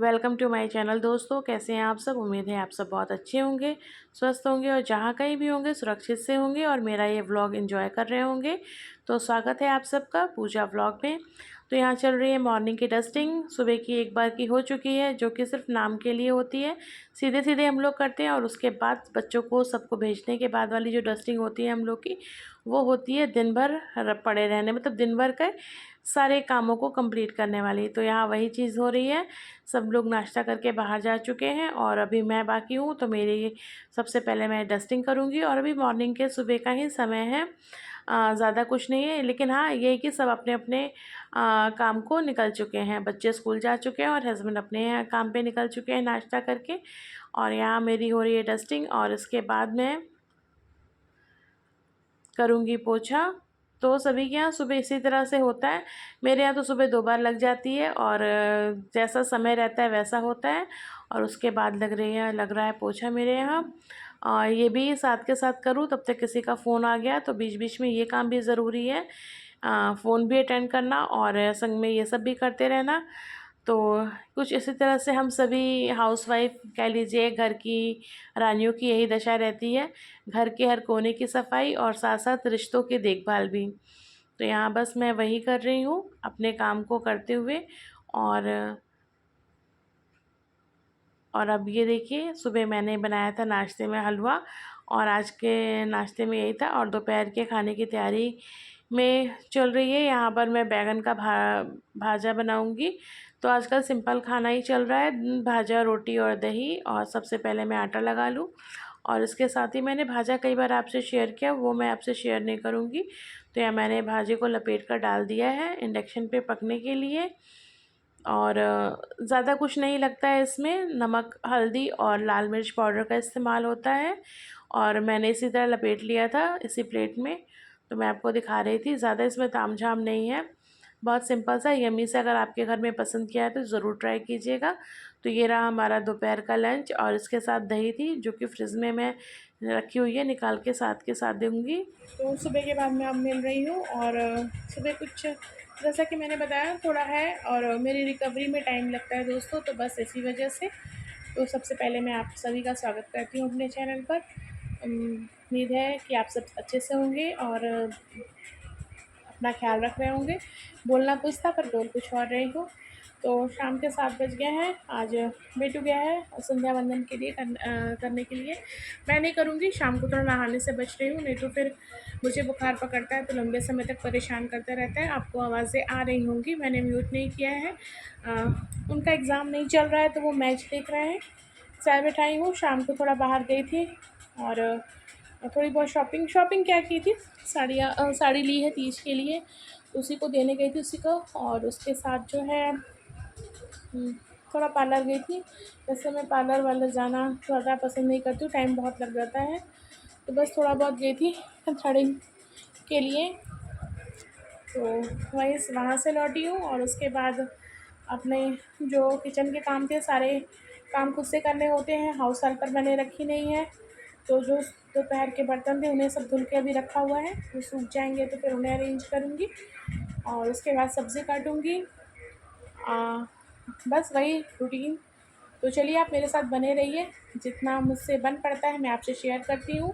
Welcome to my channel दोस्तों, कैसे हैं आप सब। उम्मीद है आप सब बहुत अच्छे होंगे, स्वस्थ होंगे और जहाँ कहीं भी होंगे सुरक्षित से होंगे और मेरा ये व्लॉग एंजॉय कर रहे होंगे। तो स्वागत है आप सबका पूजा व्लॉग में। तो यहाँ चल रही है मॉर्निंग की डस्टिंग। सुबह की एक बार की हो चुकी है, जो कि सिर्फ नाम के लिए होती है। सीधे सीधे हम लोग करते हैं और उसके बाद बच्चों को सबको भेजने के बाद वाली जो डस्टिंग होती है हम लोग की, वो होती है दिन भर पड़े रहने, मतलब दिन भर के सारे कामों को कंप्लीट करने वाली। तो यहाँ वही चीज़ हो रही है। सब लोग नाश्ता करके बाहर जा चुके हैं और अभी मैं बाकी हूँ। तो मेरी सबसे पहले मैं डस्टिंग करूँगी और अभी मॉर्निंग के सुबह का ही समय है, ज़्यादा कुछ नहीं है। लेकिन हाँ, ये है कि सब अपने अपने काम को निकल चुके हैं। बच्चे स्कूल जा चुके हैं और हस्बैंड अपने काम पे निकल चुके हैं नाश्ता करके। और यहाँ मेरी हो रही है डस्टिंग और इसके बाद मैं करूँगी पोछा। तो सभी के यहाँ सुबह इसी तरह से होता है। मेरे यहाँ तो सुबह 2 बार लग जाती है और जैसा समय रहता है वैसा होता है। और उसके बाद लग रहा है पोछा मेरे यहाँ। और ये भी साथ के साथ करूँ, तब तक किसी का फ़ोन आ गया। तो बीच बीच में ये काम भी ज़रूरी है, फ़ोन भी अटेंड करना और संग में ये सब भी करते रहना। तो कुछ इसी तरह से हम सभी हाउसवाइफ कह लीजिए, घर की रानियों की यही दशा रहती है। घर के हर कोने की सफाई और साथ साथ रिश्तों की देखभाल भी। तो यहाँ बस मैं वही कर रही हूँ अपने काम को करते हुए। और अब ये देखिए, सुबह मैंने बनाया था नाश्ते में हलवा और आज के नाश्ते में यही था। और दोपहर के खाने की तैयारी में चल रही है। यहाँ पर मैं बैंगन का भाजा बनाऊंगी। तो आजकल सिंपल खाना ही चल रहा है, भाजा, रोटी और दही। और सबसे पहले मैं आटा लगा लूँ और इसके साथ ही मैंने भाजा कई बार आपसे शेयर किया, वो मैं आपसे शेयर नहीं करूँगी। तो यहाँ मैंने भाजे को लपेट कर डाल दिया है इंडक्शन पे पकने के लिए। और ज़्यादा कुछ नहीं लगता है इसमें, नमक, हल्दी और लाल मिर्च पाउडर का इस्तेमाल होता है। और मैंने इसी तरह लपेट लिया था इसी प्लेट में। तो मैं आपको दिखा रही थी, ज़्यादा इसमें तामझाम नहीं है, बहुत सिंपल सा यम्मी से। अगर आपके घर में पसंद किया है तो ज़रूर ट्राई कीजिएगा। तो ये रहा हमारा दोपहर का लंच और इसके साथ दही थी, जो कि फ्रिज में मैं रखी हुई है, निकाल के साथ दूँगी। तो सुबह के बाद मैं अब मिल रही हूँ और सुबह कुछ जैसा कि मैंने बताया थोड़ा है और मेरी रिकवरी में टाइम लगता है दोस्तों, तो बस इसी वजह से। तो सबसे पहले मैं आप सभी का स्वागत करती हूँ अपने चैनल पर। उम्मीद है कि आप सब अच्छे से होंगे और अपना ख्याल रख रहे होंगे। बोलना कुछ था पर बोल कुछ और रही हूँ। तो शाम के 7 बज गए हैं। आज बेटू गया है संध्या वंदन के लिए करने के लिए। मैं नहीं करूँगी, शाम को थोड़ा नहाने से बच रही हूँ, नहीं तो फिर मुझे बुखार पकड़ता है तो लंबे समय तक परेशान करता रहता है। आपको आवाज़ें आ रही होंगी, मैंने म्यूट नहीं किया है। उनका एग्ज़ाम नहीं चल रहा है तो वो मैच देख रहे हैं। चाय बिठाई हूँ, शाम को थोड़ा बाहर गई थी और थोड़ी बहुत शॉपिंग क्या की थी, साड़ी ली है तीज के लिए, उसी को देने गई थी उसी को। और उसके साथ जो है थोड़ा पार्लर गई थी। वैसे मैं पार्लर वार्लर जाना ज़्यादा पसंद नहीं करती हूँ, टाइम बहुत लग जाता है। तो बस थोड़ा बहुत गई थी थ्रेडिंग के लिए। तो वहीं वहाँ से लौटी हूँ और उसके बाद अपने जो किचन के काम थे, सारे काम खुद से करने होते हैं। हाउस हेल्पर मैंने रखी नहीं है, तो जो दोपहर के बर्तन थे उन्हें सब धुल के अभी रखा हुआ है, वो सूख जाएंगे तो फिर उन्हें अरेंज करूँगी और उसके बाद सब्ज़ी काटूँगी। बस वही रूटीन। तो चलिए आप मेरे साथ बने रहिए, जितना मुझसे बन पड़ता है मैं आपसे शेयर करती हूँ।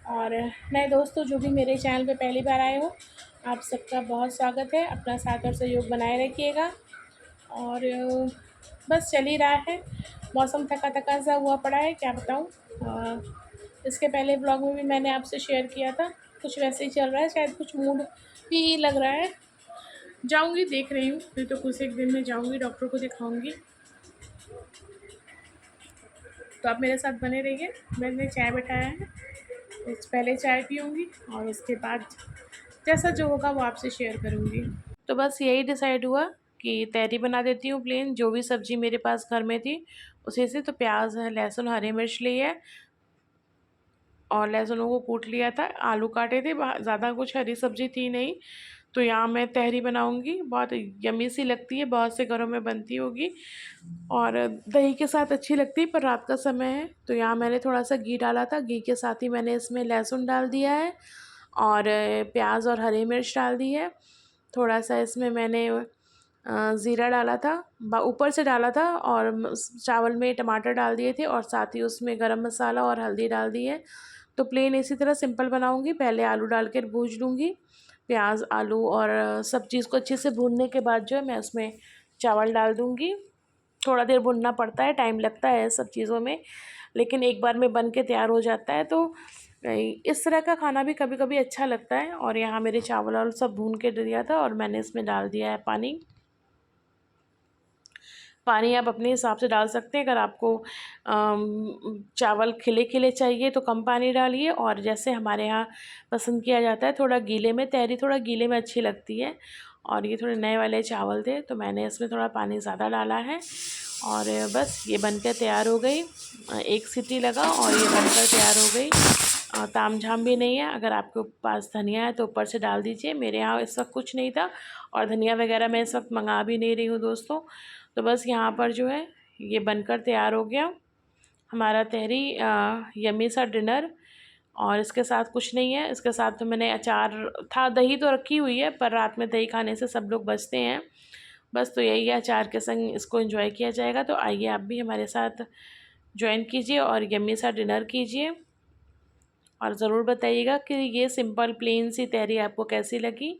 और नए दोस्तों जो भी मेरे चैनल पे पहली बार आए हो, आप सबका बहुत स्वागत है। अपना साथ और सहयोग बनाए रखिएगा। और बस चल ही रहा है। मौसम थका थका सा हुआ पड़ा है, क्या बताऊँ। इसके पहले ब्लॉग में भी मैंने आपसे शेयर किया था, कुछ वैसे ही चल रहा है, शायद कुछ मूड भी लग रहा है। जाऊंगी, देख रही हूँ, नहीं तो कुछ एक दिन में जाऊंगी, डॉक्टर को दिखाऊंगी। तो आप मेरे साथ बने रहिए। मैंने चाय बैठाया है, पहले चाय पीऊँगी और उसके बाद जैसा जो होगा वो आपसे शेयर करूँगी। तो बस यही डिसाइड हुआ कि तहरी बना देती हूँ प्लेन, जो भी सब्ज़ी मेरे पास घर में थी उसी से। तो प्याज, लहसुन, हरी मिर्च ली है और लहसुनों को कूट लिया था, आलू काटे थे, ज़्यादा कुछ हरी सब्ज़ी थी नहीं। तो यहाँ मैं तहरी बनाऊँगी, बहुत यम्मी सी लगती है, बहुत से घरों में बनती होगी और दही के साथ अच्छी लगती है, पर रात का समय है। तो यहाँ मैंने थोड़ा सा घी डाला था, घी के साथ ही मैंने इसमें लहसुन डाल दिया है और प्याज और हरी मिर्च डाल दी है। थोड़ा सा इसमें मैंने ज़ीरा डाला था, ऊपर से डाला था, और चावल में टमाटर डाल दिए थे और साथ ही उसमें गरम मसाला और हल्दी डाल दी है। तो प्लेन इसी तरह सिंपल बनाऊँगी। पहले आलू डाल कर भून लूँगी, प्याज, आलू और सब चीज़ को अच्छे से भूनने के बाद जो है मैं उसमें चावल डाल दूँगी। थोड़ा देर भुनना पड़ता है, टाइम लगता है सब चीज़ों में, लेकिन एक बार में बन के तैयार हो जाता है। तो इस तरह का खाना भी कभी-कभी अच्छा लगता है। और यहाँ मेरे चावल और सब भून के दिया था और मैंने इसमें डाल दिया है पानी। पानी आप अपने हिसाब से डाल सकते हैं। अगर आपको चावल खिले-खिले चाहिए तो कम पानी डालिए, और जैसे हमारे यहाँ पसंद किया जाता है थोड़ा गीले में, तहरी थोड़ा गीले में अच्छी लगती है। और ये थोड़े नए वाले चावल थे तो मैंने इसमें थोड़ा पानी ज़्यादा डाला है। और बस ये बनकर तैयार हो गई। एक सीटी लगा और ये बनकर तैयार हो गई। तामझाम भी नहीं है। अगर आपके पास धनिया है तो ऊपर से डाल दीजिए। मेरे यहाँ इस वक्त कुछ नहीं था और धनिया वगैरह मैं इस वक्त मंगा भी नहीं रही हूँ दोस्तों। तो बस यहाँ पर जो है ये बनकर तैयार हो गया हमारा तहरी यम्मी सा डिनर। और इसके साथ कुछ नहीं है। इसके साथ तो मैंने अचार था, दही तो रखी हुई है, पर रात में दही खाने से सब लोग बचते हैं। बस तो यही है, अचार के संग इसको एंजॉय किया जाएगा। तो आइए आप भी हमारे साथ ज्वाइन कीजिए और यम्मी सा डिनर कीजिए। और ज़रूर बताइएगा कि ये सिंपल प्लेन सी तहरी आपको कैसी लगी।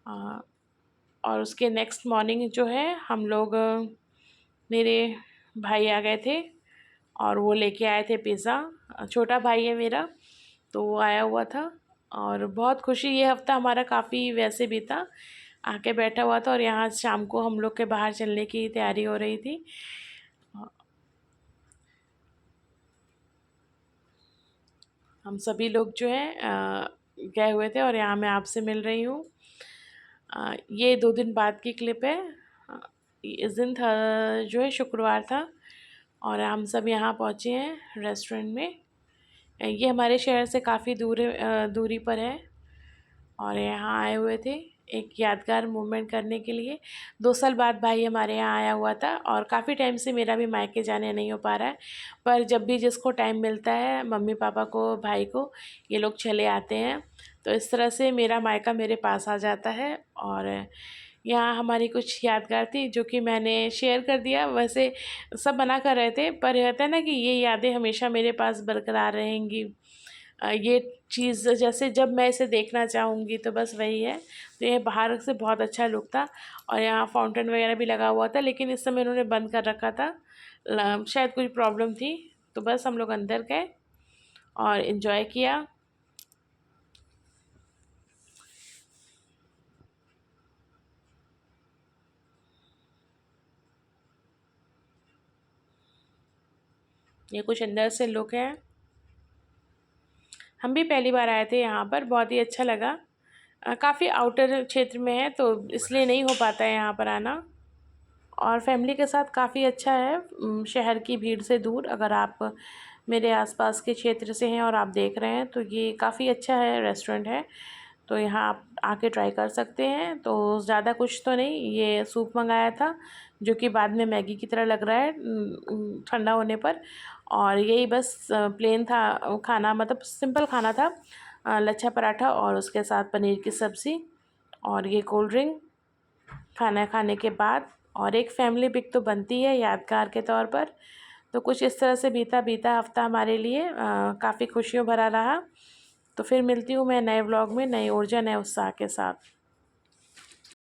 अ, और उसके नेक्स्ट मॉर्निंग जो है हम लोग, मेरे भाई आ गए थे और वो लेके आए थे पिज़्ज़ा। छोटा भाई है मेरा, तो वो आया हुआ था और बहुत खुशी, ये हफ़्ता हमारा काफ़ी वैसे भी था, आके बैठा हुआ था। और यहाँ शाम को हम लोग के बाहर चलने की तैयारी हो रही थी। हम सभी लोग जो हैं गए हुए थे और यहाँ मैं आपसे मिल रही हूँ। ये 2 दिन बाद की क्लिप है। अ, इस दिन था जो है शुक्रवार था और हम सब यहाँ पहुँचे हैं रेस्टोरेंट में। ये हमारे शहर से काफ़ी दूरी पर है और यहाँ आए हुए थे एक यादगार मोमेंट करने के लिए। 2 साल बाद भाई हमारे यहाँ आया हुआ था और काफ़ी टाइम से मेरा भी मायके जाने नहीं हो पा रहा है, पर जब भी जिसको टाइम मिलता है मम्मी पापा को, भाई को, ये लोग चले आते हैं। तो इस तरह से मेरा मायका मेरे पास आ जाता है। और यहाँ हमारी कुछ यादगार थी जो कि मैंने शेयर कर दिया। वैसे सब मना कर रहे थे, पर रहता है ना कि ये यादें हमेशा मेरे पास बरकरार रहेंगी। ये चीज़ जैसे जब मैं इसे देखना चाहूँगी तो बस वही है। तो ये बाहर से बहुत अच्छा लुक था और यहाँ फाउंटेन वगैरह भी लगा हुआ था, लेकिन इस समय उन्होंने बंद कर रखा था। शायद कोई प्रॉब्लम थी। तो बस हम लोग अंदर गए और इन्जॉय किया। ये कुछ अंदर से लुक है। हम भी पहली बार आए थे यहाँ पर, बहुत ही अच्छा लगा। काफ़ी आउटर क्षेत्र में है तो इसलिए नहीं हो पाता है यहाँ पर आना। और फैमिली के साथ काफ़ी अच्छा है, शहर की भीड़ से दूर। अगर आप मेरे आसपास के क्षेत्र से हैं और आप देख रहे हैं तो ये काफ़ी अच्छा है, रेस्टोरेंट है। तो यहाँ आप आके ट्राई कर सकते हैं। तो ज़्यादा कुछ तो नहीं, ये सूप मंगाया था जो कि बाद में मैगी की तरह लग रहा है ठंडा होने पर। और यही बस प्लेन था खाना, मतलब सिंपल खाना था। लच्छा पराठा और उसके साथ पनीर की सब्ज़ी और ये कोल्ड ड्रिंक खाना खाने के बाद। और एक फैमिली पिक तो बनती है यादगार के तौर पर। तो कुछ इस तरह से बीता बीता हफ्ता हमारे लिए काफ़ी खुशियों भरा रहा। तो फिर मिलती हूँ मैं नए व्लॉग में, नई ऊर्जा, नए उत्साह के साथ।